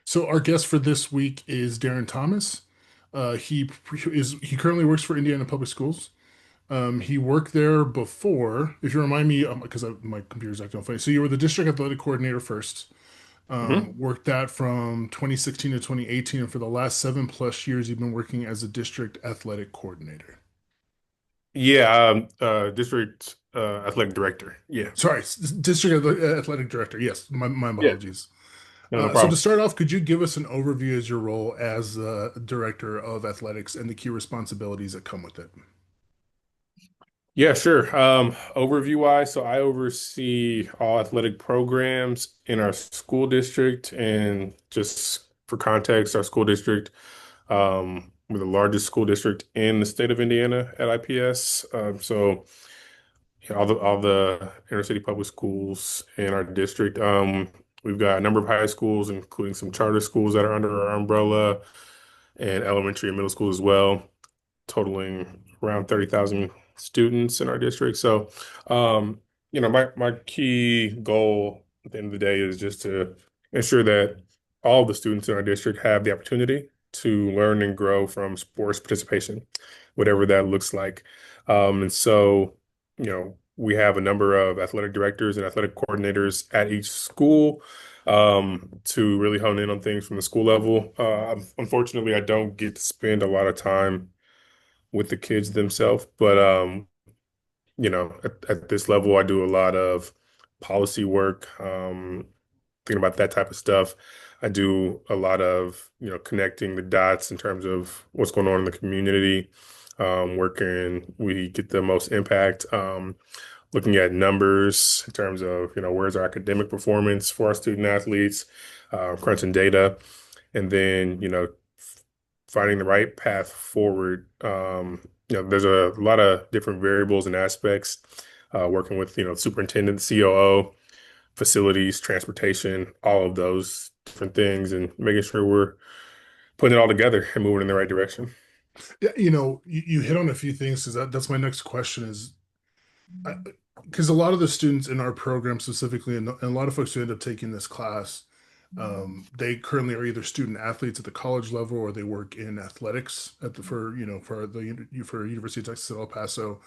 So our guest for this week is Darren Thomas. He currently works for Indiana Public Schools. He worked there before. If you remind me, because my computer's acting funny. So you were the district athletic coordinator first. Hmm. Worked that from 2016 to 2018, and for the last 7+ years, you've been working as a district athletic coordinator. Yeah, district athletic director. Yeah. Sorry, district athletic director. Yes, my Yeah. apologies. No So to problem. start off, could you give us an overview as your role as director of athletics and the key responsibilities that come with it? Yeah, sure. Overview wise, so I oversee all athletic programs in our school district, and just for context, our school district, we're the largest school district in the state of Indiana at IPS. So yeah, all the inner city public schools in our district. We've got a number of high schools, including some charter schools that are under our umbrella, and elementary and middle school as well, totaling around 30,000 students in our district. So, um, my key goal at the end of the day is just to ensure that all the students in our district have the opportunity to learn and grow from sports participation, whatever that looks like. And so, we have a number of athletic directors and athletic coordinators at each school to really hone in on things from the school level. Unfortunately, I don't get to spend a lot of time with the kids themselves. But at this level, I do a lot of policy work, thinking about that type of stuff. I do a lot of, connecting the dots in terms of what's going on in the community, where can we get the most impact, looking at numbers in terms of, where's our academic performance for our student athletes, crunching data, and then, finding the right path forward. There's a lot of different variables and aspects, working with, superintendent, COO, facilities, transportation, all of those different things, and making sure we're putting it all together and moving in the right direction. Yeah, you hit on a few things because that's my next question is because a lot of the students in our program specifically, and a lot of folks who end up taking this class, they currently are either student athletes at the college level or they work in athletics at the for University of Texas at El Paso.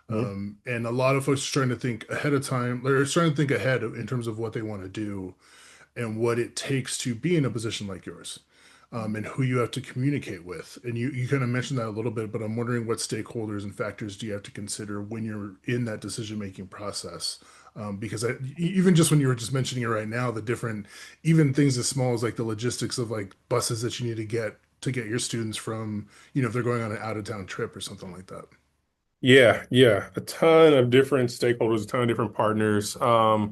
Mhm. And a lot of folks are trying to think ahead of time. They're starting to think ahead in terms of what they want to do and what it takes to be in a position like yours, and who you have to communicate with. And you kind of mentioned that a little bit, but I'm wondering what stakeholders and factors do you have to consider when you're in that decision-making process? Because even just when you were just mentioning it right now, the different, even things as small as like the logistics of like buses that you need to get your students from, if they're going on an out of town trip or something like that. Yeah, yeah, a ton of different stakeholders, a ton of different partners. A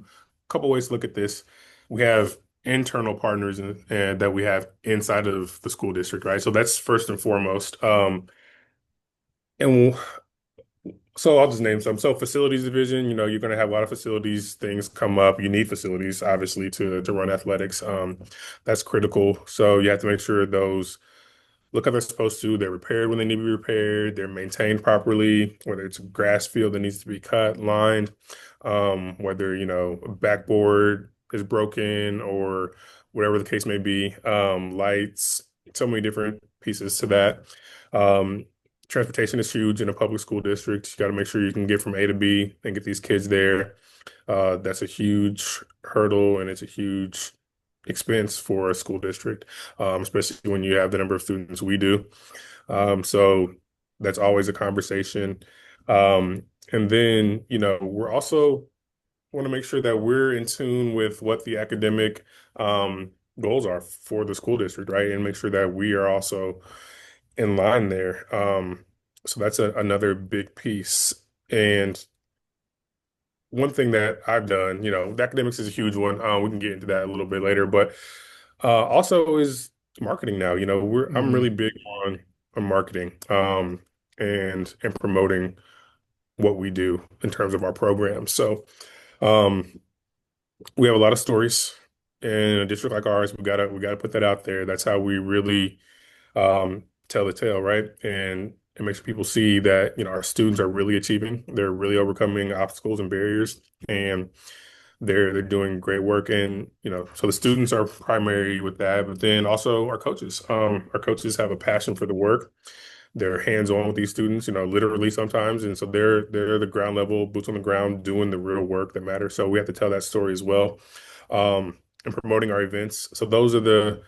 couple ways to look at this. We have internal partners and that we have inside of the school district, right? So that's first and foremost. And So I'll just name some. So facilities division, you're going to have a lot of facilities things come up. You need facilities, obviously, to run athletics. That's critical. So you have to make sure those look how they're supposed to. They're repaired when they need to be repaired. They're maintained properly, whether it's a grass field that needs to be cut, lined, whether, a backboard is broken or whatever the case may be. Lights, so many different pieces to that. Um, Transportation is huge in a public school district. You got to make sure you can get from A to B and get these kids there. That's a huge hurdle and it's a huge expense for a school district, especially when you have the number of students we do. So that's always a conversation. And then, we're also want to make sure that we're in tune with what the academic goals are for the school district, right? And make sure that we are also in line there. So that's another big piece. And one thing that I've done, the academics is a huge one. We can get into that a little bit later, but also is marketing now. I'm Mm-hmm. really big on marketing, and promoting what we do in terms of our program. So um, we have a lot of stories in a district like ours. We gotta put that out there. That's how we really tell the tale, right? And make sure people see that, our students are really achieving. They're really overcoming obstacles and barriers. And They're doing great work, and so the students are primary with that, but then also our coaches. Our coaches have a passion for the work. They're hands-on with these students, literally sometimes, and so they're the ground level, boots on the ground, doing the real work that matters. So we have to tell that story as well, and promoting our events. So those are the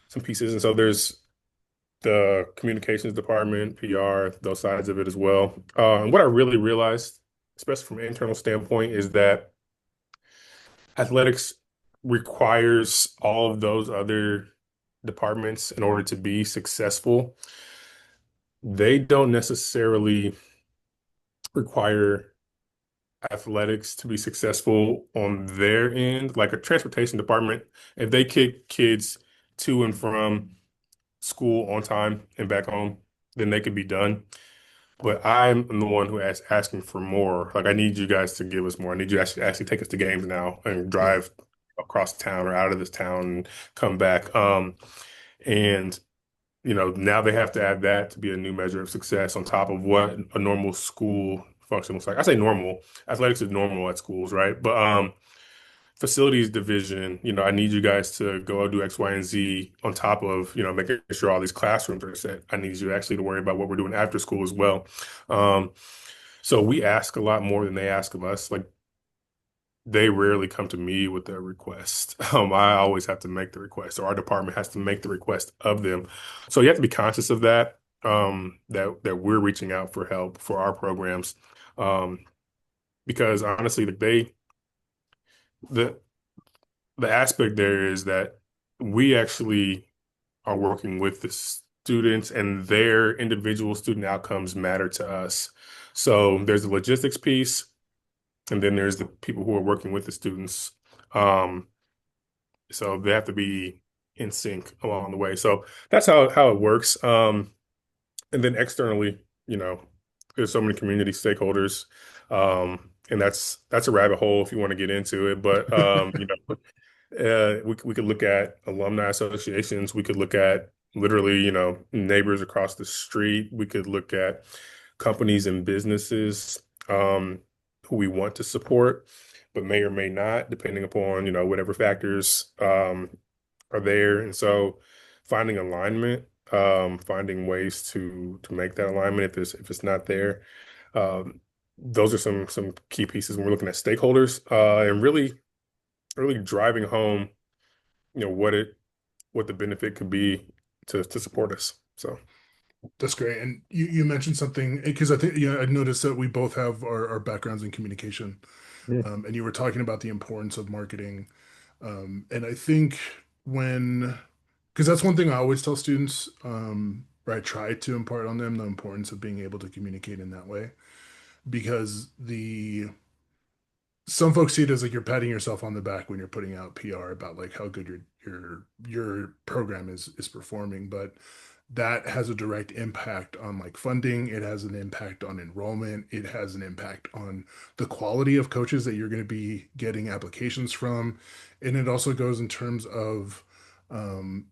some pieces, and so there's the communications department, PR, those sides of it as well. And what I really realized, especially from an internal standpoint, is that athletics requires all of those other departments in order to be successful. They don't necessarily require athletics to be successful on their end. Like a transportation department, if they kick kids to and from school on time and back home, then they could be done. But I'm the one who is asking for more. Like, I need you guys to give us more. I need you to actually take us to games now and Yeah. drive across town or out of this town and come back. And now they have to add that to be a new measure of success on top of what a normal school function looks like. I say normal. Athletics is normal at schools, right? But facilities division, I need you guys to go do X, Y, and Z on top of, making sure all these classrooms are set. I need you actually to worry about what we're doing after school as well. Um, so we ask a lot more than they ask of us. Like, they rarely come to me with their request. I always have to make the request, or our department has to make the request of them. So you have to be conscious of that, that we're reaching out for help for our programs. Um, because honestly, the the aspect there is that we actually are working with the students, and their individual student outcomes matter to us. So there's the logistics piece, and then there's the people who are working with the students. Um, so they have to be in sync along the way. So that's how it works. And then externally, there's so many community stakeholders. And that's a rabbit hole if you want to get into it. But we could look at alumni associations. We could look at literally, neighbors across the street. We could look at companies and businesses who we want to support, but may or may not, depending upon, whatever factors are there. And so finding alignment, finding ways to make that alignment if it's not there. Um, those are some key pieces when we're looking at stakeholders, and really driving home, what the benefit could be to support us. So That's great. And you mentioned something because I think, I noticed that we both have our backgrounds in communication. yeah. And you were talking about the importance of marketing. And I think because that's one thing I always tell students, or I try to impart on them the importance of being able to communicate in that way. Because some folks see it as like you're patting yourself on the back when you're putting out PR about like how good your program is performing, but that has a direct impact on like funding. It has an impact on enrollment. It has an impact on the quality of coaches that you're going to be getting applications from, and it also goes in terms of um,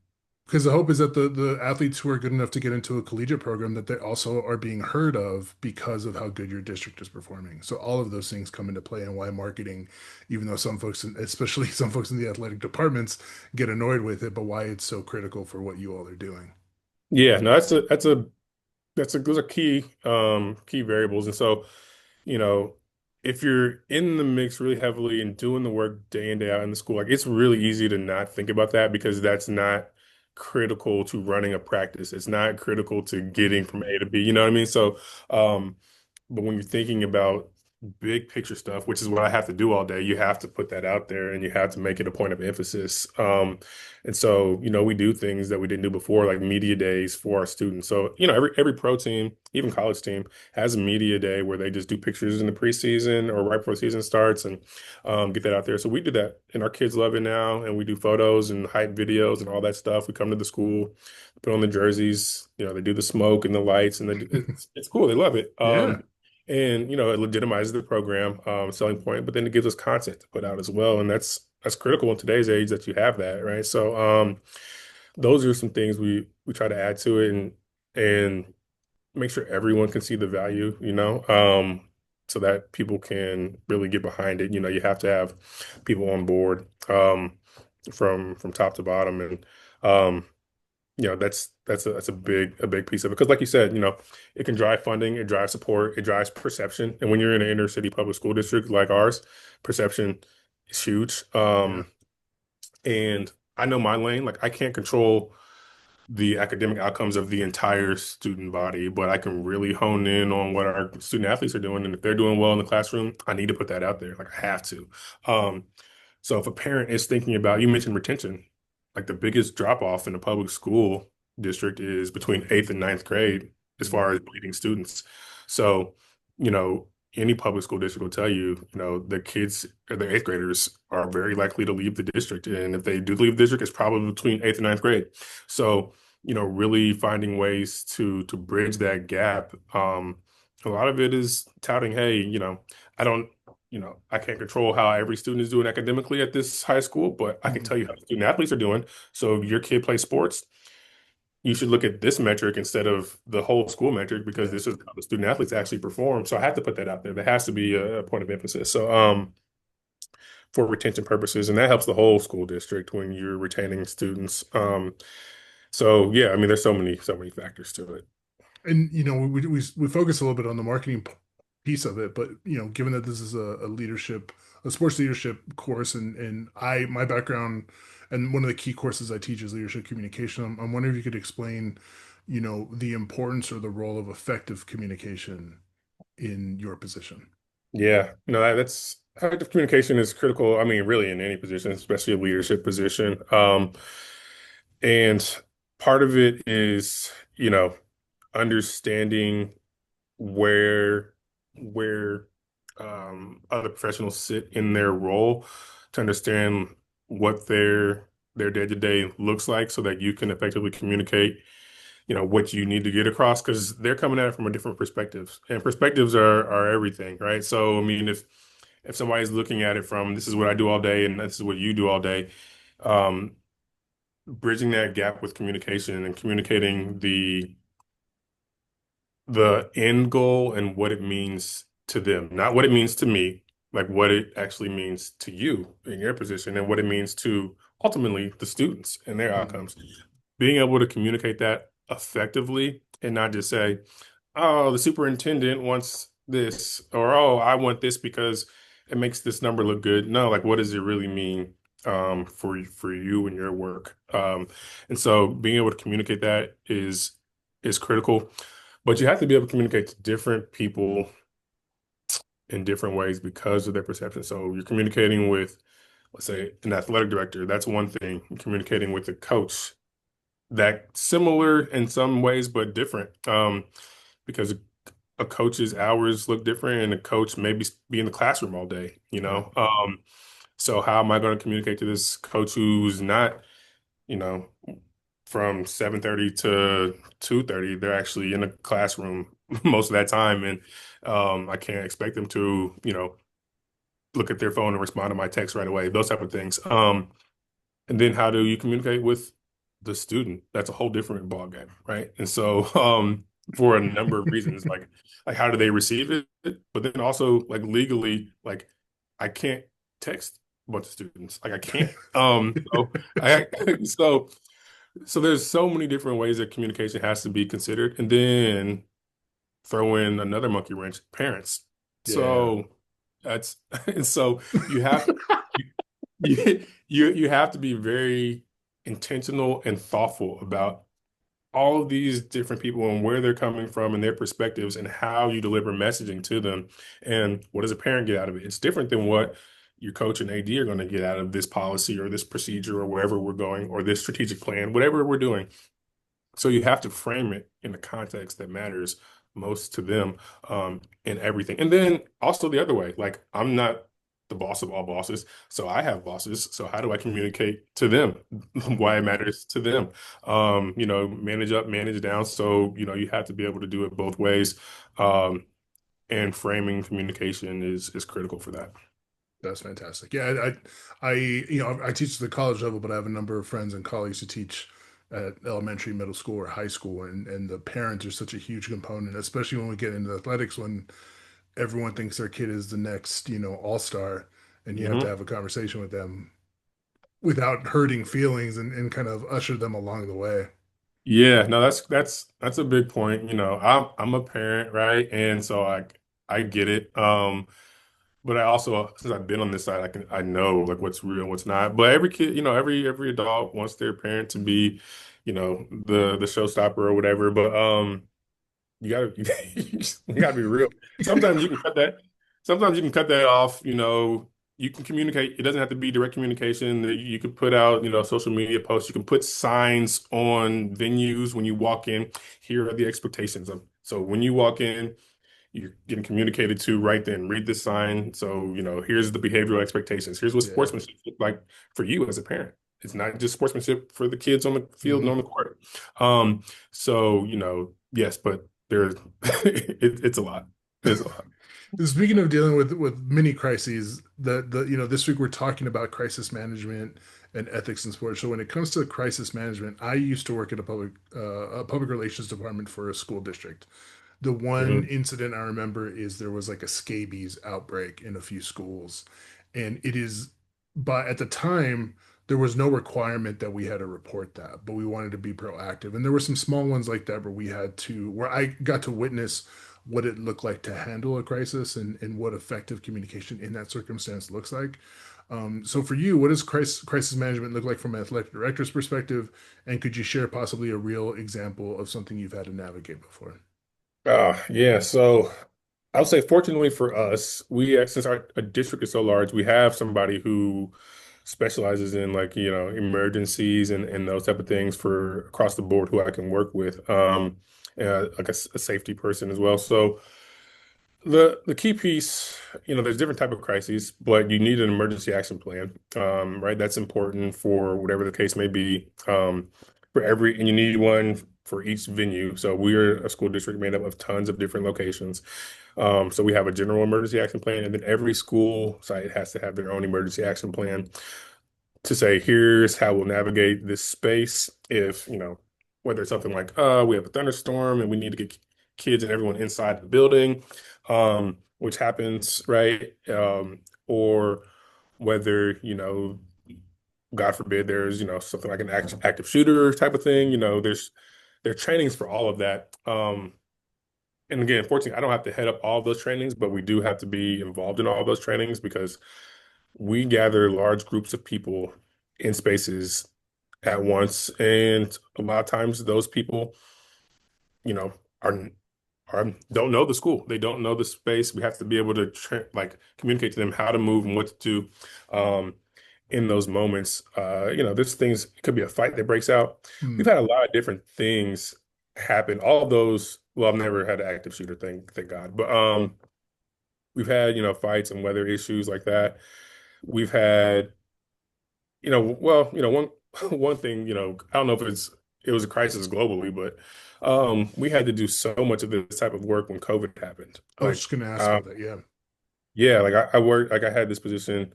because the hope is that the athletes who are good enough to get into a collegiate program that they also are being heard of because of how good your district is performing. So all of those things come into play, and why marketing, even though some folks, especially some folks in the athletic departments, get annoyed with it, but why it's so critical for what you all are doing. Yeah, no, that's a those are key variables. And so, you know, if you're in the mix really heavily and doing the work day in, day out in the school, like it's really easy to not think about that because that's not critical to running a practice. It's not critical to getting from A to B. You know what I mean? So, um, but when you're thinking about big picture stuff, which is what I have to do all day, you have to put that out there and you have to make it a point of emphasis. And so, we do things that we didn't do before, like media days for our students. So, every pro team, even college team, has a media day where they just do pictures in the preseason or right before the season starts and get that out there. So we do that, and our kids love it now. And we do photos and hype videos and all that stuff. We come to the school, put on the jerseys. They do the smoke and the lights, and it's cool. They love it. Yeah, And it legitimizes the program, selling point, but then it gives us content to put out as well, and that's critical in today's age that you have that, right? So, those are some things we try to add to it, and make sure everyone can see the value. so that people can really get behind it. You have to have people on board from top to bottom, and um, that's a big piece of it because, like you said, it can drive funding, it drives support, it drives perception, and when you're in an inner city public school district like ours, perception is huge. Yeah. And I know my lane, like I can't control the academic outcomes of the entire student body, but I can really hone in on what our student athletes are doing. And if they're doing well in the classroom, I need to put that out there. Like I have to. Um, so if a parent is thinking about, you mentioned retention, like the biggest drop off in a public school district is between eighth and ninth grade as Mm. far as bleeding students. So, you know, any public school district will tell you, the kids or the eighth graders are very likely to leave the district. And if they do leave the district, it's probably between eighth and ninth grade. So, really finding ways to bridge that gap. A lot of it is touting, hey, I don't I can't control how every student is doing academically at this high school, but I can Mhm. tell you how student athletes are doing. So if your kid plays sports, you should look at this metric instead of the whole school metric because Yeah. this is how the student athletes actually perform. So I have to put that out there. There has to be a point of emphasis. So for retention purposes, and that helps the whole school district when you're retaining students. So yeah, I mean, there's so many factors to it. And we focus a little bit on the marketing piece of it, but given that this is a leadership, a sports leadership course, and my background and one of the key courses I teach is leadership communication. I'm wondering if you could explain, the importance or the role of effective communication in your position. Yeah, no, that's effective communication is critical. I mean, really in any position, especially a leadership position. And part of it is, understanding where where other professionals sit in their role to understand what their day-to-day looks like so that you can effectively communicate what you need to get across because they're coming at it from a different perspective and perspectives are everything, right? So I mean if somebody's looking at it from this is what I do all day and this is what you do all day, um bridging that gap with communication and communicating the end goal and what it means to them, not what it means to me, like what it actually means to you in your position and what it means to ultimately the students and their Mhm. outcomes. Being able to communicate that effectively and not just say, oh, the superintendent wants this, or oh, I want this because it makes this number look good. No, like what does it really mean for you and your work? And so being able to communicate that is critical. But you have to be able to communicate to different people in different ways because of their perception. So you're communicating with, let's say, an athletic director. That's one thing. Communicating with a coach, that similar in some ways, but different. Because a coach's hours look different, and a coach maybe be in the classroom all day, you Right. know? So how am I going to communicate to this coach who's not, you know, from 7:30 to 2:30, they're actually in a classroom most of that time. And I can't expect them to, look at their phone and respond to my text right away, those type of things. And then how do you communicate with the student? That's a whole different ball game, right? And so for a number of reasons, like how do they receive it? But then also like legally, like I can't text a bunch of students. Like I can't. So so there's so many different ways that communication has to be considered. And then throw in another monkey wrench, parents. Yeah. So that's and so you have you have to be very intentional and thoughtful about all of these different people and where they're coming from and their perspectives and how you deliver messaging to them. And what does a parent get out of it? It's different than what your coach and AD are going to get out of this policy or this procedure or wherever we're going or this strategic plan, whatever we're doing. So you have to frame it in the context that matters most to them, in everything. And then also the other way, like I'm not the boss of all bosses, so I have bosses. So how do I communicate to them why it matters to them? Manage up, manage down. So, you have to be able to do it both ways. And framing communication is critical for that. That's fantastic. Yeah, I teach at the college level, but I have a number of friends and colleagues who teach at elementary, middle school, or high school, and the parents are such a huge component, especially when we get into athletics. When everyone thinks their kid is the next, all-star, and you have to Hmm. have a conversation with them without hurting feelings and kind of usher them along the way. Yeah, no, that's a big point. I'm a parent, right? And so I get it. But I also, since I've been on this side, I know like what's real, what's not. But every kid, every adult wants their parent to be, the showstopper or whatever. But you gotta you gotta be real. Sometimes you can cut that. Sometimes you can cut that off. You can communicate. It doesn't have to be direct communication. You can put out, social media posts. You can put signs on venues when you walk in. Here are the expectations of. So when you walk in, you're getting communicated to right then. Read the sign. So, here's the behavioral expectations. Here's what Yeah. sportsmanship look like for you as a parent. It's not just sportsmanship for the kids on the field and Hmm. on the court. So, yes, but there's it's a lot. It's a lot. Speaking of dealing with mini crises, this week we're talking about crisis management and ethics in sports. So when it comes to crisis management, I used to work at a public relations department for a school district. The one Mhm. incident I remember is there was like a scabies outbreak in a few schools, and it is, but at the time there was no requirement that we had to report that, but we wanted to be proactive, and there were some small ones like that where I got to witness what it looked like to handle a crisis and what effective communication in that circumstance looks like. So for you, what does crisis management look like from an athletic director's perspective? And could you share possibly a real example of something you've had to navigate before? Yeah. So I would say, fortunately for us, since our district is so large, we have somebody who specializes in like, emergencies and those type of things for across the board who I can work with. Like a safety person as well. So the key piece, there's different type of crises, but you need an emergency action plan, right? That's important for whatever the case may be. And you need one for each venue. So we're a school district made up of tons of different locations. So we have a general emergency action plan, and then every school site has to have their own emergency action plan to say, here's how we'll navigate this space if, whether it's something like, we have a thunderstorm and we need to get kids and everyone inside the building, which happens, right? Or whether, God forbid, there's, something like an active shooter type of thing, there are trainings for all of that. And again, fortunately, I don't have to head up all those trainings, but we do have to be involved in all those trainings because we gather large groups of people in spaces at once. And a lot of times those people, you know, are don't know the school. They don't know the space. We have to be able to like communicate to them how to move and what to do in those moments. There's things, it could be a fight that breaks out. Hmm. We've had a lot of different things happen. All of those, well, I've never had an active shooter thing, thank God. But we've had, fights and weather issues like that. We've had, one one thing, I don't know if it was a crisis globally, but we had to do so much of this type of work when COVID happened. I was just going to ask about that. Yeah. Yeah, like I worked, like I had this position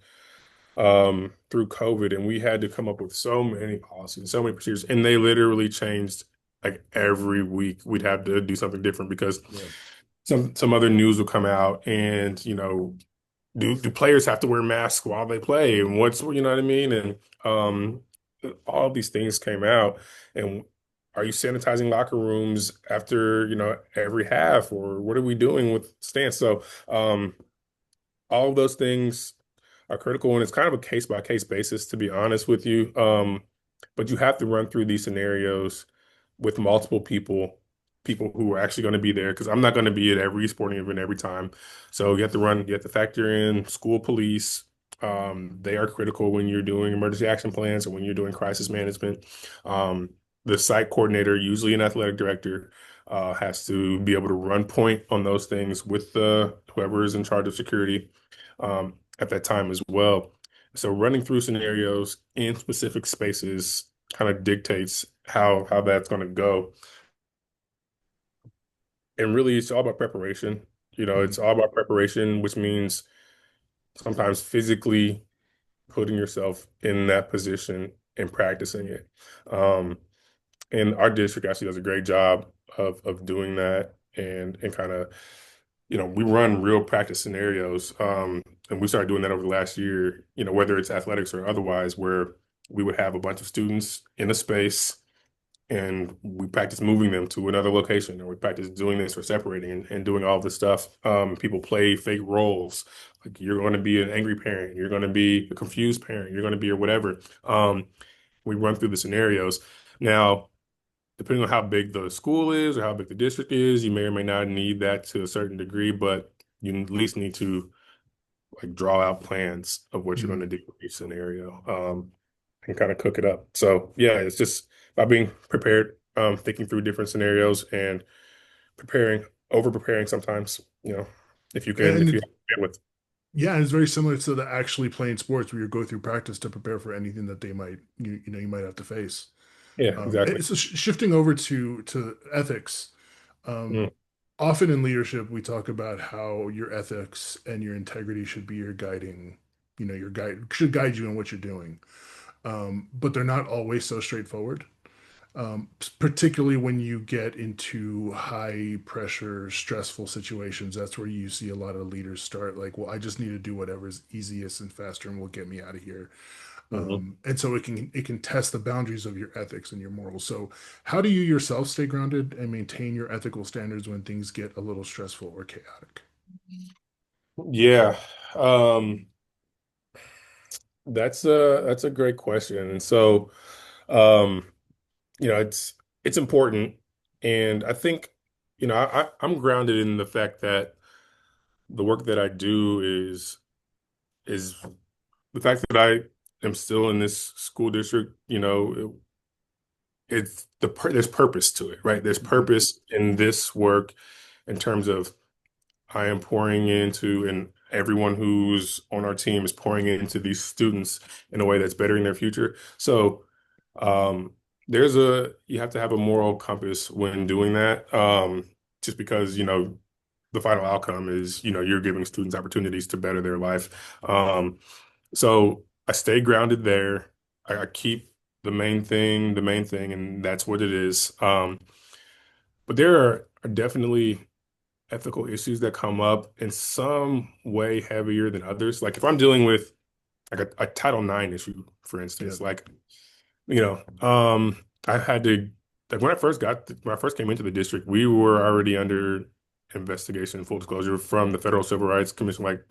through COVID, and we had to come up with so many policies, so many procedures, and they literally changed like every week. We'd have to do something different because Yeah. some other news would come out, and do players have to wear masks while they play, and you know what I mean? And all of these things came out, and are you sanitizing locker rooms after every half, or what are we doing with stance? So all of those things are critical, and it's kind of a case by case basis, to be honest with you. But you have to run through these scenarios with multiple people who are actually going to be there, because I'm not going to be at every sporting event every time. So you have to factor in school police. They are critical when you're doing emergency action plans or when you're doing crisis management. Um, the site coordinator, usually an athletic director, has to be able to run point on those things with whoever is in charge of security at that time as well. So running through scenarios in specific spaces kind of dictates how that's going to go. And really, it's all about preparation. Hmm. It's all about preparation, which means sometimes physically putting yourself in that position and practicing it. Um, and our district actually does a great job of doing that and kind of we run real practice scenarios. And we started doing that over the last year, whether it's athletics or otherwise, where we would have a bunch of students in a space and we practice moving them to another location, or we practice doing this or separating and doing all this stuff. People play fake roles. Like you're going to be an angry parent, you're going to be a confused parent, you're going to be or whatever. We run through the scenarios. Now, depending on how big the school is or how big the district is, you may or may not need that to a certain degree, but you at least need to like draw out plans of what you're Mhm. going to do for each scenario, and kind of cook it up. So yeah, it's just about being prepared, thinking through different scenarios and preparing, over preparing sometimes, And if you it, have with, yeah, and it's very similar to the actually playing sports where you go through practice to prepare for anything that they might you might have to face. yeah, exactly. It's shifting over to ethics. Mm, Um, Often in leadership, we talk about how your ethics and your integrity should be your guiding, your guide should guide you in what you're doing. But they're not always so straightforward. Particularly when you get into high pressure, stressful situations, that's where you see a lot of leaders start like, well, I just need to do whatever's easiest and faster and will get me out of here. mhm. And so it can test the boundaries of your ethics and your morals. So how do you yourself stay grounded and maintain your ethical standards when things get a little stressful or chaotic? Yeah, that's a great question. And so, um, it's important, and I think, I'm grounded in the fact that the work that I do is the fact that I am still in this school district, there's purpose to it, right? There's Mhm. purpose in this work in terms of I am pouring into, and everyone who's on our team is pouring into these students in a way that's bettering their future. So, um, you have to have a moral compass when doing that. Just because, the final outcome is, you're giving students opportunities to better their life. So I stay grounded there. I keep the main thing, and that's what it is. But there are definitely ethical issues that come up in some way heavier than others. Like if I'm dealing with like a Title IX issue, for Yeah. instance, like, you know, um, I had to like when I first came into the district, we were already under investigation, full disclosure, from the Federal Civil Rights Commission, like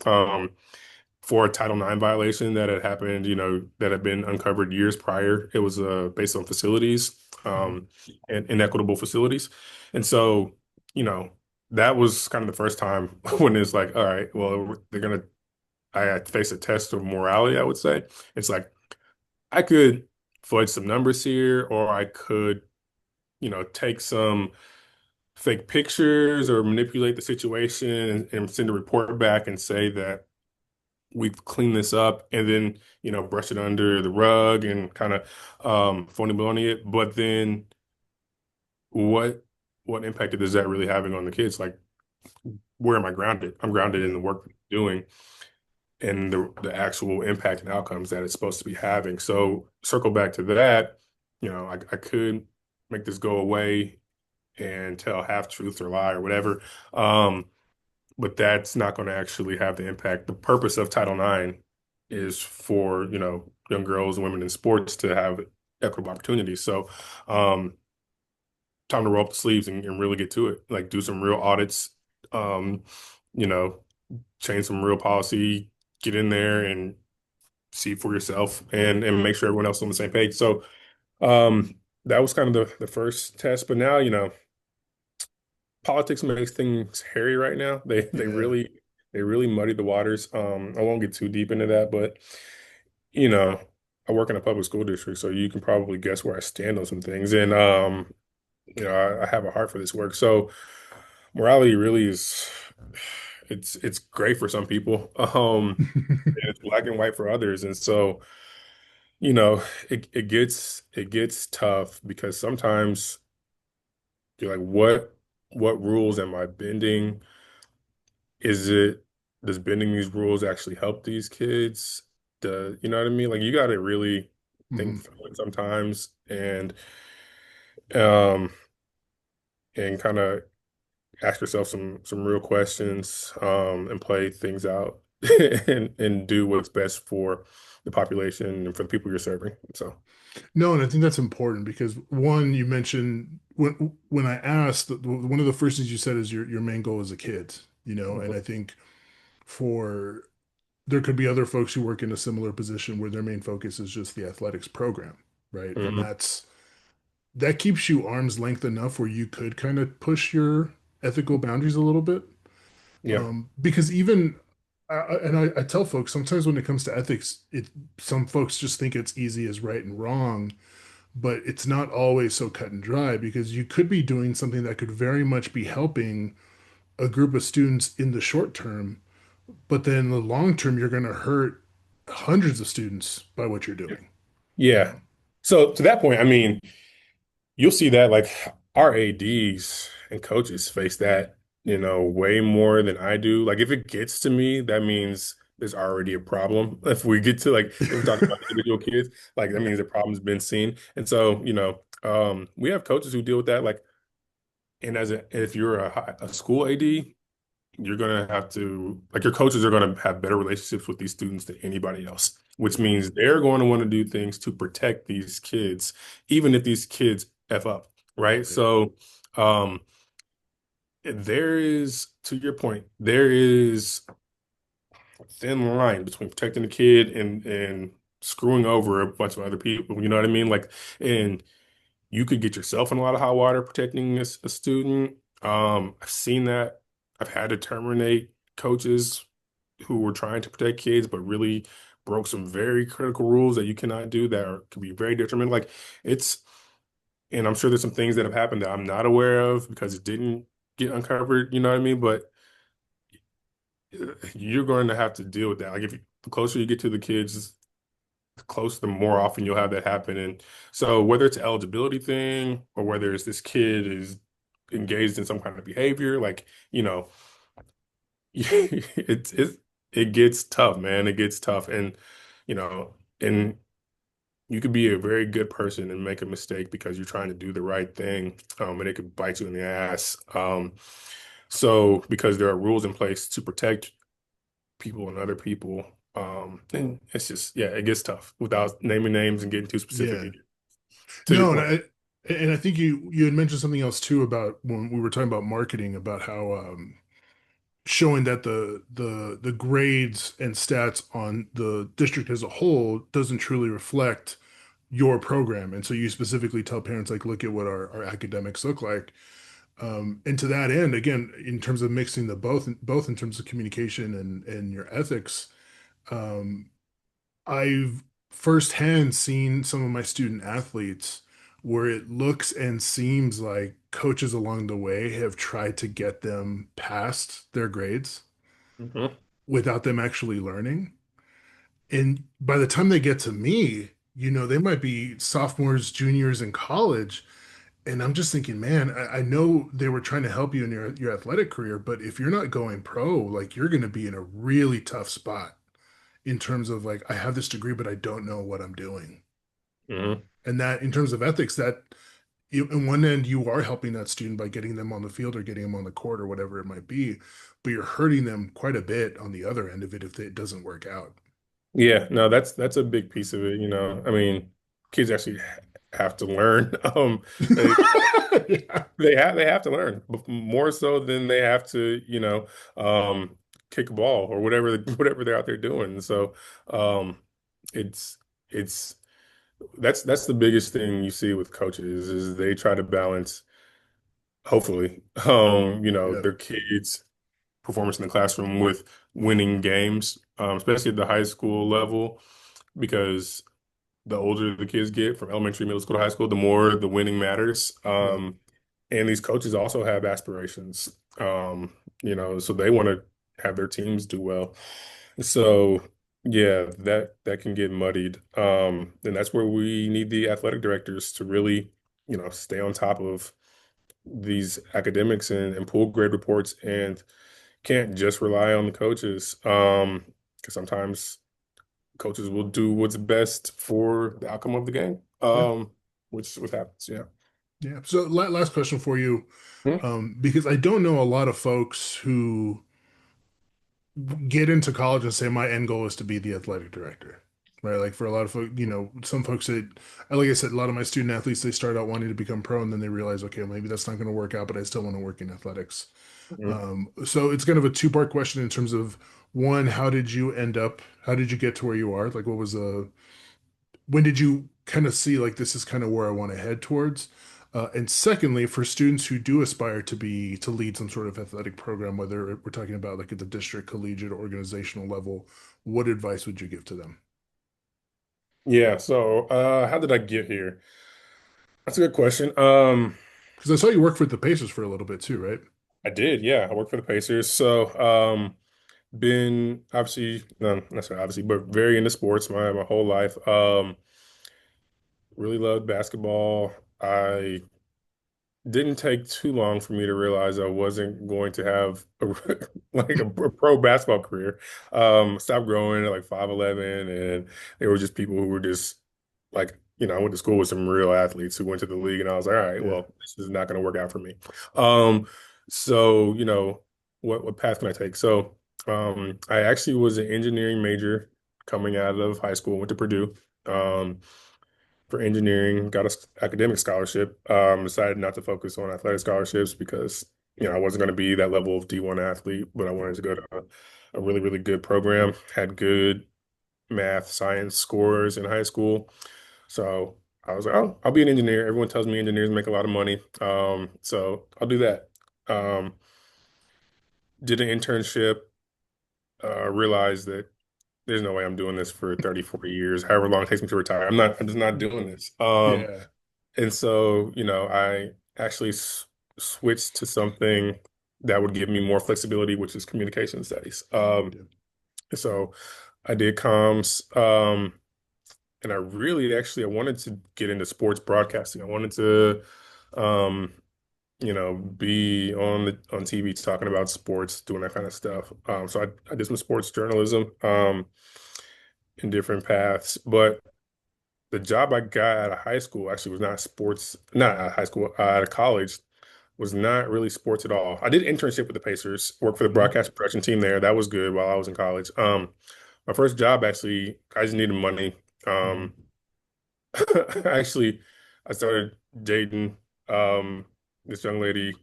for a Title IX violation that had happened, that had been uncovered years prior. It was based on facilities, Mhm. and inequitable facilities. And so, you know, that was kind of the first time when it's like, all right, well, I had to face a test of morality, I would say. It's like, I could fudge some numbers here, or I could, take some fake pictures or manipulate the situation and send a report back and say that we've cleaned this up and then, brush it under the rug and kind of phony baloney it. But then what what impact is that really having on the kids? Like, where am I grounded? I'm grounded in Yeah. the work I'm doing and the actual impact and outcomes that it's supposed to be having. So circle back to that, I could make this go away and tell half truth or lie or whatever. Um, but that's not going to actually have the impact. The purpose of Title IX is for, young girls and women in sports to have equitable opportunities. So, time to roll up the sleeves and really get to it. Like do some real audits, um, you know, change some real policy, get in there and see for yourself and make sure everyone else is on the same page. So, that was kind of the first test. But now, politics makes things hairy right now. Yeah. They really muddy the waters. I won't get too deep into that, but you know, I work in a public school district, so you can probably guess where I stand on some things. And I have a heart for this work. So morality really is it's great for some people. And it's black and white for others. And so, it gets tough because sometimes you're like, what rules am I bending? Is it does bending these rules actually help these kids? You know what I mean? Like you got to really think Mhm. through it sometimes um and kind of ask yourself some real questions, and play things out and do what's best for the population and for the people you're serving. So, No, and I think that's important because one, you mentioned when I asked, one of the first things you said is your main goal as a kid, and mhm. I think for there could be other folks who work in a similar position where their main focus is just the athletics program, right? And Mhm. that keeps you arm's length enough where you could kind of push your ethical boundaries a little bit. Yeah, Because even and I tell folks sometimes when it comes to ethics, some folks just think it's easy as right and wrong, but it's not always so cut and dry because you could be doing something that could very much be helping a group of students in the short term, but then in the long term, you're going to hurt hundreds of students by what you're doing. yeah. So to that point, I mean, you'll see that like our ADs and coaches face that, way more than I do. Like if it gets to me, that means there's already a problem. If we get to like if we talk about individual kids, like that means the problem's been seen. And so, we have coaches who deal with that. Like, and if you're a school AD, you're gonna have to like your coaches are gonna have better relationships with these students than anybody else, which means they're going to want to do things to protect these kids, even if these kids F up, right? Right. So, um, there is, to your point, there is a thin line between protecting the kid and screwing over a bunch of other people. You know what I mean? Like, and you could get yourself in a lot of hot water protecting a student. I've seen that. I've had to terminate coaches who were trying to protect kids, but really broke some very critical rules that you cannot do that could be very detrimental. Like it's, and I'm sure there's some things that have happened that I'm not aware of because it didn't get uncovered. You know what I mean? But you're going to have to deal with that. Like if the closer you get to the kids, the closer, the more often you'll have that happen. And so whether it's an eligibility thing or whether it's this kid is engaged in some kind of behavior, like, it gets tough, man. It gets tough. And, you know, and you could be a very good person and make a mistake because you're trying to do the right thing. And it could bite you in the ass. So because there are rules in place to protect people and other people. And it's just, yeah, it gets tough without naming names and getting too specific. Yeah. To your No, point. and I think you had mentioned something else too about when we were talking about marketing about how showing that the grades and stats on the district as a whole doesn't truly reflect your program. And so you specifically tell parents like, look at what our academics look like. And to that end, again, in terms of mixing the both in terms of communication and your ethics, um, I've firsthand seen some of my student athletes where it looks and seems like coaches along the way have tried to get them past their grades Mhm. without them actually learning. And by the time they get to me, they might be sophomores, juniors in college. And I'm just thinking, man, I know they were trying to help you in your athletic career, but if you're not going pro, like you're going to be in a really tough spot in terms of like, I have this degree, but I don't know what I'm doing. Mhm. And that in terms of ethics, that in one end, you are helping that student by getting them on the field or getting them on the court or whatever it might be, but you're hurting them quite a bit on the other end of it if it doesn't work out. Yeah, no, that's a big piece of it, I mean, kids actually have to learn. They Yeah. they have to learn more so than they have to, kick a ball or whatever whatever they're out there doing. So, um, it's it's that's the biggest thing you see with coaches is they try to balance, hopefully, Yeah. their kids' performance in the classroom with winning games, especially at the high school level, because the older the kids get from elementary, middle school to high school, the more the winning matters. Yeah. And these coaches also have aspirations, so they want to have their teams do well. So yeah, that can get muddied. And that's where we need the athletic directors to really, stay on top of these academics and pull grade reports and can't just rely on the coaches. Because sometimes coaches will do what's best for the outcome of the game. Yeah. Which happens, yeah. Yeah. So last question for you, Hmm? because I don't know a lot of folks who get into college and say my end goal is to be the athletic director, right? Like for a lot of folks, some folks that, like I said, a lot of my student athletes, they start out wanting to become pro and then they realize, okay, maybe that's not going to work out, but I still want to work in athletics. Mhm. So it's kind of a two-part question in terms of one, how did you get to where you are? Like what was when did you kind of see like this is kind of where I want to head towards? And secondly, for students who do aspire to lead some sort of athletic program, whether we're talking about like at the district, collegiate, or organizational level, what advice would you give to them? Yeah, so how did I get here? That's a good question. Because I saw you work for the Pacers for a little bit too, right? I did, yeah. I worked for the Pacers. So been obviously, no, not necessarily obviously, but very into sports my whole life. Really loved basketball. I didn't take too long for me to realize I wasn't going to have like a pro basketball career. Stopped growing at like 5'11", and they were just people who were just like, I went to school with some real athletes who went to the league, and I was like, all right, Yeah. well, this is not going to work out for me. Um, so, what path can I take? So, I actually was an engineering major coming out of high school, went to Purdue. Um, for engineering, got a academic scholarship. Decided not to focus on athletic scholarships because, I wasn't going to be that level of D1 athlete, but I wanted to go to a really, really good program, had good math, science scores in high school. So I was like, oh, I'll be an engineer. Everyone tells me engineers make a lot of money. So I'll do that. Um, did an internship, realized that there's no way I'm doing this for 30, 40 years, however long it takes me to retire. I'm just not doing this. Yeah. And so, I actually s switched to something that would give me more flexibility, which is communication studies. Yeah. So I did comms, and I really actually I wanted to get into sports broadcasting. I wanted to, um, be on TV talking about sports, doing that kind of stuff. So I did some sports journalism, in different paths, but the job I got out of high school actually was not sports, not out of high school, out of college, was not really sports at all. I did internship with the Pacers, worked for the Mhm. broadcast production team there. That was good while I was in college. My first job actually, I just needed money. Mhm. Um, actually, I started dating this young lady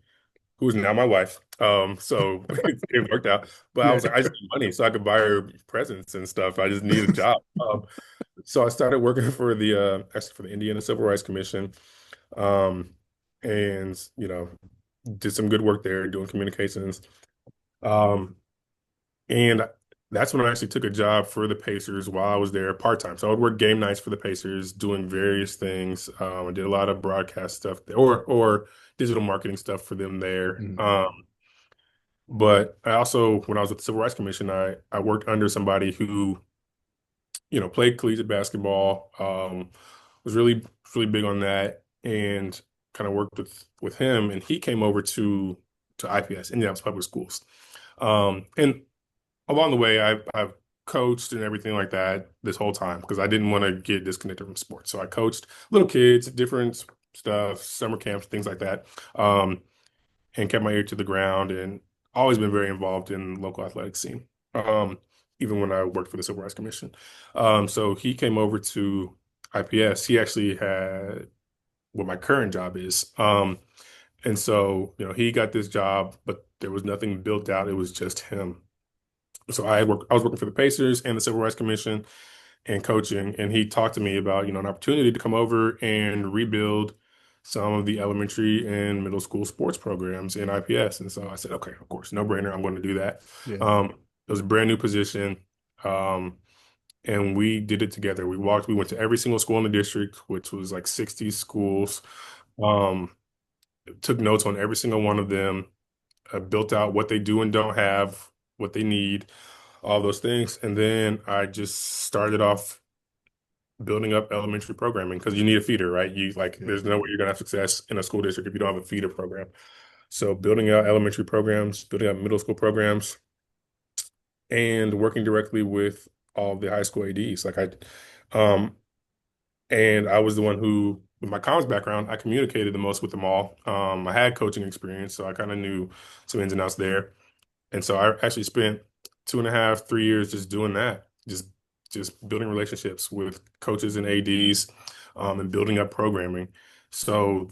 who is now my wife. So it worked out. But I Yeah. was like, I just need money so I could buy her presents and stuff. I just needed a job. So I started working for actually for the Indiana Civil Rights Commission, um, and did some good work there doing communications. Um, and that's when I actually took a job for the Pacers while I was there part time. So I would work game nights for the Pacers, doing various things. I did a lot of broadcast stuff there, or digital marketing stuff for them there. Mhm. But I also, when I was at the Civil Rights Commission, I worked under somebody who played collegiate basketball, was really big on that, and kind of worked with him. And he came over to IPS, Indianapolis Public Schools. And along the way, I've coached and everything like that this whole time because I didn't want to get disconnected from sports. So I coached little kids, different stuff, summer camps, things like that, and kept my ear to the ground and always been very involved in local athletic scene. Even when I worked for the Civil Rights Commission. So he came over to IPS. He actually had what my current job is. And so, he got this job, but there was nothing built out. It was just him. So I was working for the Pacers and the Civil Rights Commission and coaching, and he talked to me about, an opportunity to come over and rebuild some of the elementary and middle school sports programs in IPS. And so I said, okay, of course, no brainer. I'm going to do that. Yeah. It was a brand new position. Um, and we did it together. We went to every single school in the district, which was like 60 schools. Um, took notes on every single one of them, built out what they do and don't have, what they need, all those things. And then I just started off building up elementary programming because you need a feeder, right? Yeah. There's no way you're gonna have success in a school district if you don't have a feeder program. So building out elementary programs, building out middle school programs, and working directly with all the high school ADs. Um, and I was the one who with my comms background, I communicated the most with them all. I had coaching experience, so I kind of knew some ins and outs there. And so I actually spent 2.5, 3 years just doing that, just building relationships with coaches and ADs, and building up programming. So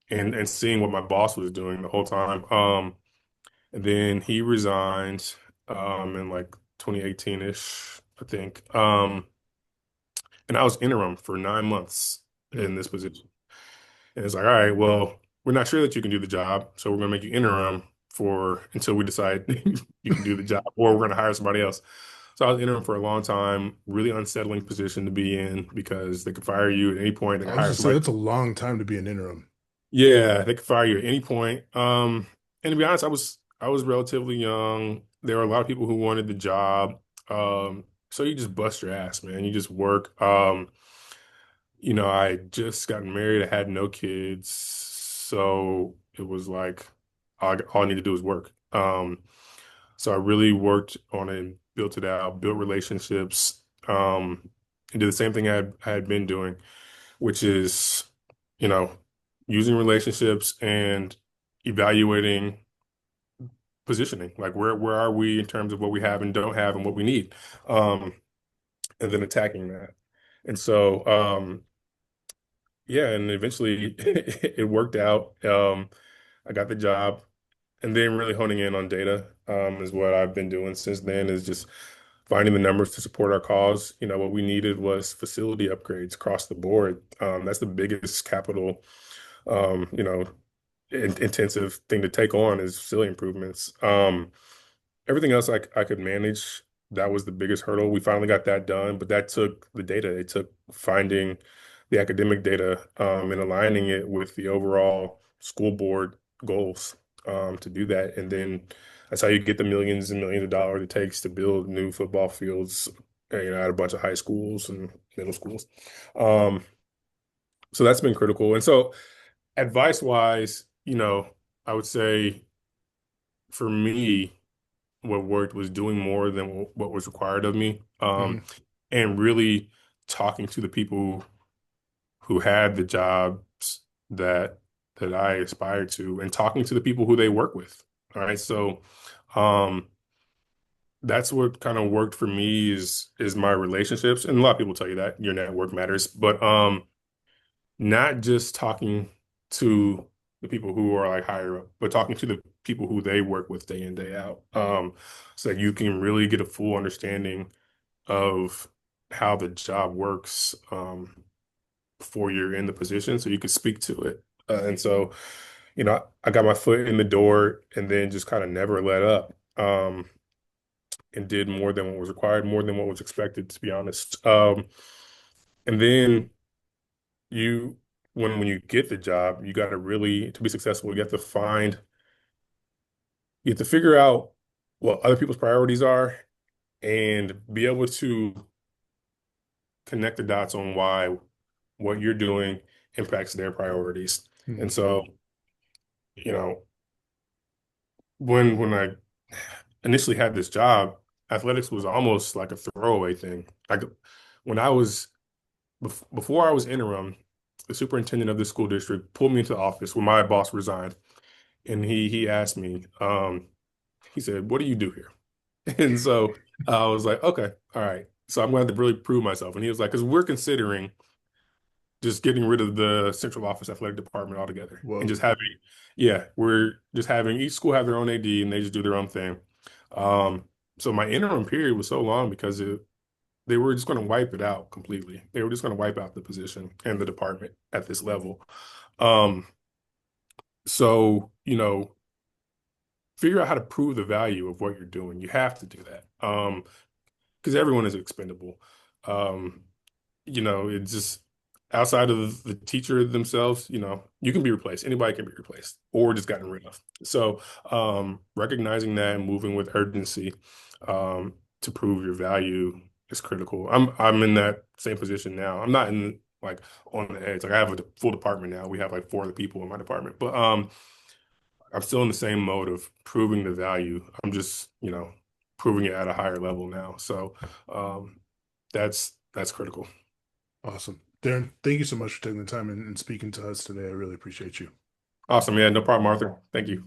and seeing what my boss was doing the whole time. And then he resigned in like 2018-ish, I think. And I was interim for 9 months Mm. in this position. And it's like, all right, well, we're not sure that you can do the job, so we're gonna make you interim for until we decide you can do the job, or we're gonna hire somebody else. So I was interim for a long time, really unsettling position to be in because they could fire you at any point. They I could was hire gonna say somebody. that's a long time to be an interim. Yeah, they could fire you at any point. And to be honest, I was relatively young. There were a lot of people who wanted the job. So you just bust your ass, man. You just work. I just gotten married. I had no kids, so it was like all I need to do is work. So I really worked on it and built it out, built relationships, and did the same thing I had been doing, which is, you know, using relationships and evaluating positioning. Like where are we in terms of what we have and don't have and what we need, um, and then attacking that. And so, yeah, and eventually it worked out. I got the job, and then really honing in on data, is what I've been doing since then, is just finding the numbers to support our cause. What we needed was facility upgrades across the board. That's the biggest capital, um, you know, intensive thing to take on is facility improvements. Everything else I could manage. That was the biggest hurdle. We finally got that done, but that took the data. It took finding the academic data, and aligning it with the overall school board goals, to do that. And then that's how you get the millions and millions of dollars it takes to build new football fields, at a bunch of high schools and middle schools. Um, so that's been critical. And so advice wise, I would say for me, what worked was doing more than what was required of me, Hmm. and really talking to the people who had the jobs that that I aspired to, and talking to the people who they work with. All right, so um, that's what kind of worked for me is my relationships, and a lot of people tell you that your network matters, but not just talking to the people who are like higher up, but talking to the people who they work with day in, day out. So that you can really get a full understanding of how the job works, before you're in the position, so you can speak to it. And so, I got my foot in the door and then just kind of never let up, and did more than what was required, more than what was expected, to be honest. And then you when you get the job, you got to really, to be successful, you have to figure out what other people's priorities are and be able to connect the dots on why what you're doing impacts their priorities. Hmm. And so, you know, when I initially had this job, athletics was almost like a throwaway thing. Like when I was before I was interim, the superintendent of the school district pulled me into the office when my boss resigned, and he asked me, he said, "What do you do here?" And so I was like, "Okay, all right." So I'm going to have to really prove myself. And he was like, "Because we're considering just getting rid of the central office athletic department altogether and Whoa. just having, yeah, we're just having each school have their own AD and they just do their own thing." Um, so my interim period was so long because they were just going to wipe it out completely. They were just going to wipe out the position and the department at this level. Um, so, figure out how to prove the value of what you're doing. You have to do that. Because everyone is expendable. Um, it's just outside of the teacher themselves, you can be replaced. Anybody can be replaced or just gotten rid of. So, recognizing that and moving with urgency, to prove your value is critical. I'm in that same position now. I'm not in like on the edge. Like I have a full department now. We have like four other people in my department, but I'm still in the same mode of proving the value. I'm just, proving it at a higher level now. So, um, that's critical. Awesome. Darren, thank you so much for taking the time and speaking to us today. I really appreciate you. Awesome, yeah, no problem, Arthur. Thank you.